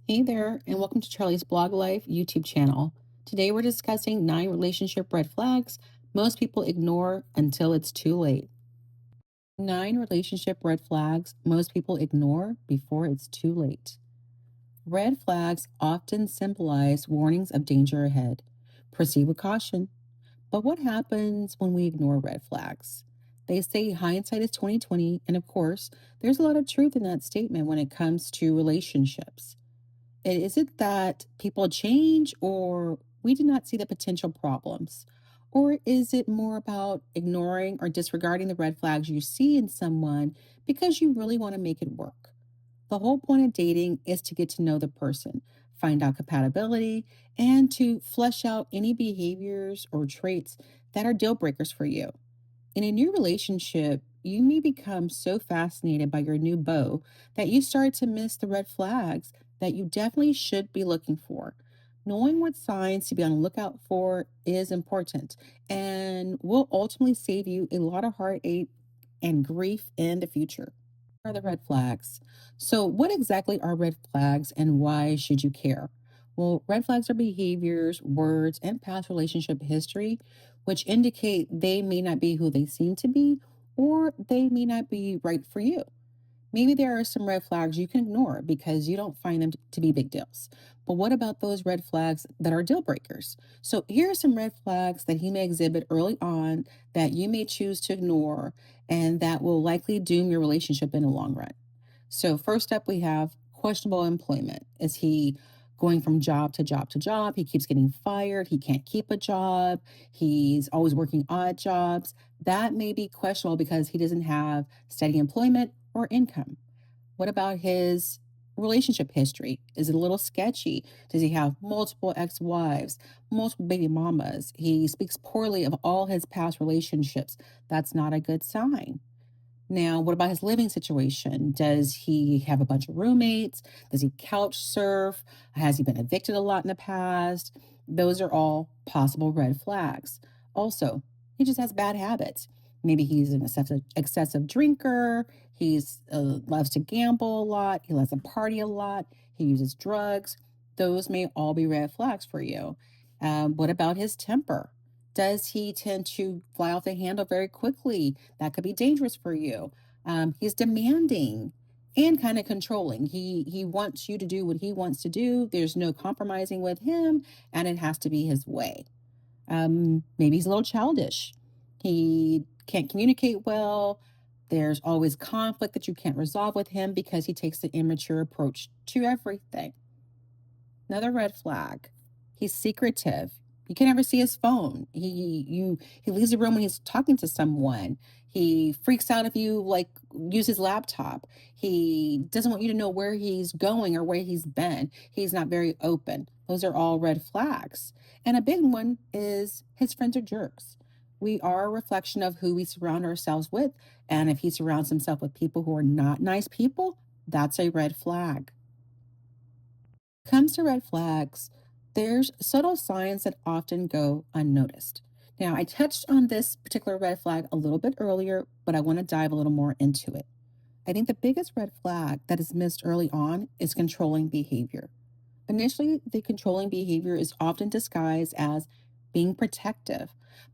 Hey there, and welcome to Charlie's Blog Life YouTube channel. Today we're discussing 9 relationship red flags most people ignore until it's too late. 9 relationship red flags most people ignore before it's too late. Red flags often symbolize warnings of danger ahead. Proceed with caution. But what happens when we ignore red flags? They say hindsight is 2020, and of course, there's a lot of truth in that statement when it comes to relationships. Is it that people change or we do not see the potential problems? Or is it more about ignoring or disregarding the red flags you see in someone because you really want to make it work? The whole point of dating is to get to know the person, find out compatibility, and to flesh out any behaviors or traits that are deal breakers for you. In a new relationship, you may become so fascinated by your new beau that you start to miss the red flags that you definitely should be looking for. Knowing what signs to be on the lookout for is important and will ultimately save you a lot of heartache and grief in the future. Are the red flags? So, what exactly are red flags and why should you care? Well, red flags are behaviors, words, and past relationship history, which indicate they may not be who they seem to be or they may not be right for you. Maybe there are some red flags you can ignore because you don't find them to be big deals. But what about those red flags that are deal breakers? So here are some red flags that he may exhibit early on that you may choose to ignore and that will likely doom your relationship in the long run. So, first up, we have questionable employment. Is he going from job to job to job? He keeps getting fired. He can't keep a job. He's always working odd jobs. That may be questionable because he doesn't have steady employment or income. What about his relationship history? Is it a little sketchy? Does he have multiple ex wives, multiple baby mamas? He speaks poorly of all his past relationships. That's not a good sign. Now, what about his living situation? Does he have a bunch of roommates? Does he couch surf? Has he been evicted a lot in the past? Those are all possible red flags. Also, he just has bad habits. Maybe he's an excessive drinker. He's loves to gamble a lot. He loves to party a lot. He uses drugs. Those may all be red flags for you. What about his temper? Does he tend to fly off the handle very quickly? That could be dangerous for you. He's demanding and kind of controlling. He wants you to do what he wants to do. There's no compromising with him, and it has to be his way. Maybe he's a little childish. He can't communicate well. There's always conflict that you can't resolve with him because he takes the immature approach to everything. Another red flag. He's secretive. You can never see his phone. He leaves the room when he's talking to someone. He freaks out if you like use his laptop. He doesn't want you to know where he's going or where he's been. He's not very open. Those are all red flags. And a big one is his friends are jerks. We are a reflection of who we surround ourselves with. And if he surrounds himself with people who are not nice people, that's a red flag. Comes to red flags, there's subtle signs that often go unnoticed. Now, I touched on this particular red flag a little bit earlier, but I want to dive a little more into it. I think the biggest red flag that is missed early on is controlling behavior. Initially, the controlling behavior is often disguised as being protective,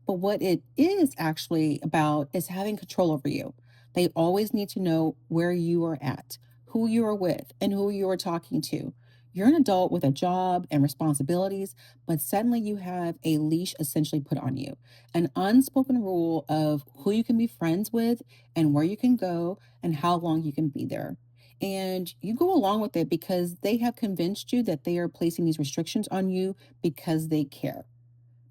but what it is actually about is having control over you. They always need to know where you are at, who you are with, and who you are talking to. You're an adult with a job and responsibilities, but suddenly you have a leash essentially put on you, an unspoken rule of who you can be friends with and where you can go and how long you can be there. And you go along with it because they have convinced you that they are placing these restrictions on you because they care.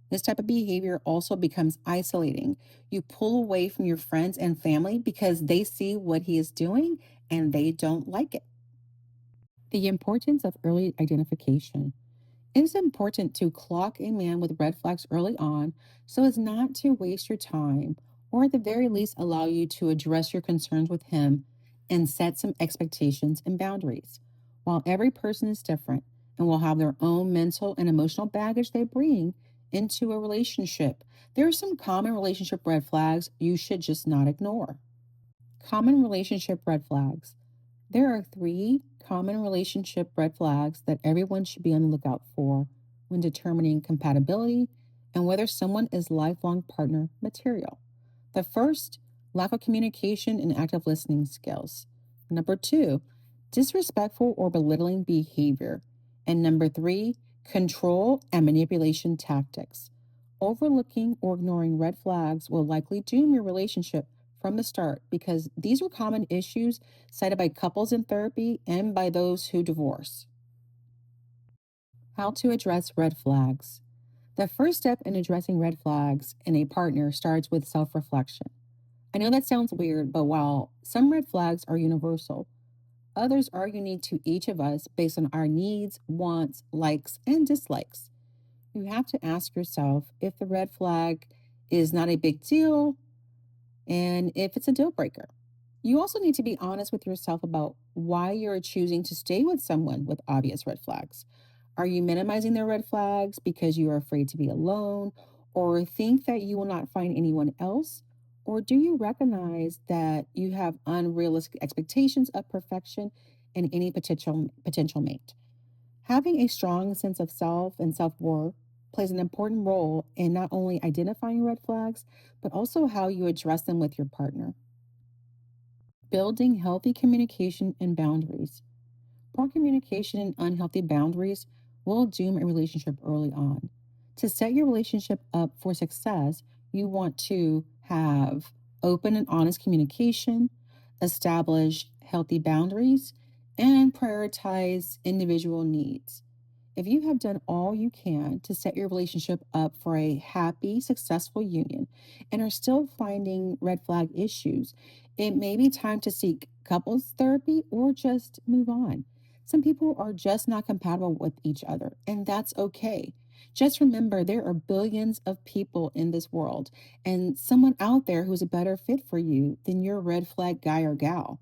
This type of behavior also becomes isolating. You pull away from your friends and family because they see what he is doing and they don't like it. The importance of early identification. It is important to clock a man with red flags early on so as not to waste your time, or at the very least, allow you to address your concerns with him and set some expectations and boundaries. While every person is different and will have their own mental and emotional baggage they bring into a relationship, there are some common relationship red flags you should just not ignore. Common relationship red flags. There are three, common relationship red flags that everyone should be on the lookout for when determining compatibility and whether someone is lifelong partner material. The first, lack of communication and active listening skills. Number two, disrespectful or belittling behavior. And number three, control and manipulation tactics. Overlooking or ignoring red flags will likely doom your relationship from the start because these are common issues cited by couples in therapy and by those who divorce. How to address red flags. The first step in addressing red flags in a partner starts with self reflection. I know that sounds weird, but while some red flags are universal, others are unique to each of us based on our needs, wants, likes, and dislikes. You have to ask yourself if the red flag is not a big deal and if it's a deal breaker. You also need to be honest with yourself about why you're choosing to stay with someone with obvious red flags. Are you minimizing their red flags because you are afraid to be alone or think that you will not find anyone else? Or do you recognize that you have unrealistic expectations of perfection in any potential mate? Having a strong sense of self and self worth plays an important role in not only identifying red flags, but also how you address them with your partner. Building healthy communication and boundaries. Poor communication and unhealthy boundaries will doom a relationship early on. To set your relationship up for success, you want to have open and honest communication, establish healthy boundaries, and prioritize individual needs. If you have done all you can to set your relationship up for a happy, successful union and are still finding red flag issues, it may be time to seek couples therapy or just move on. Some people are just not compatible with each other, and that's okay. Just remember there are billions of people in this world, and someone out there who's a better fit for you than your red flag guy or gal.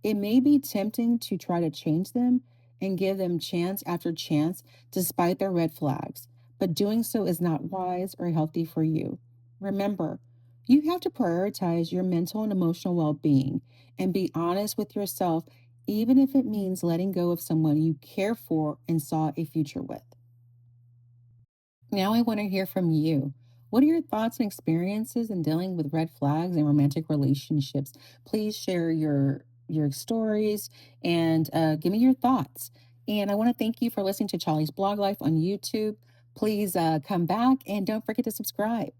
It may be tempting to try to change them and give them chance after chance despite their red flags, but doing so is not wise or healthy for you. Remember, you have to prioritize your mental and emotional well being and be honest with yourself, even if it means letting go of someone you care for and saw a future with. Now I want to hear from you. What are your thoughts and experiences in dealing with red flags in romantic relationships? Please share your stories and give me your thoughts. And I want to thank you for listening to Charlie's Blog Life on YouTube. Please come back and don't forget to subscribe.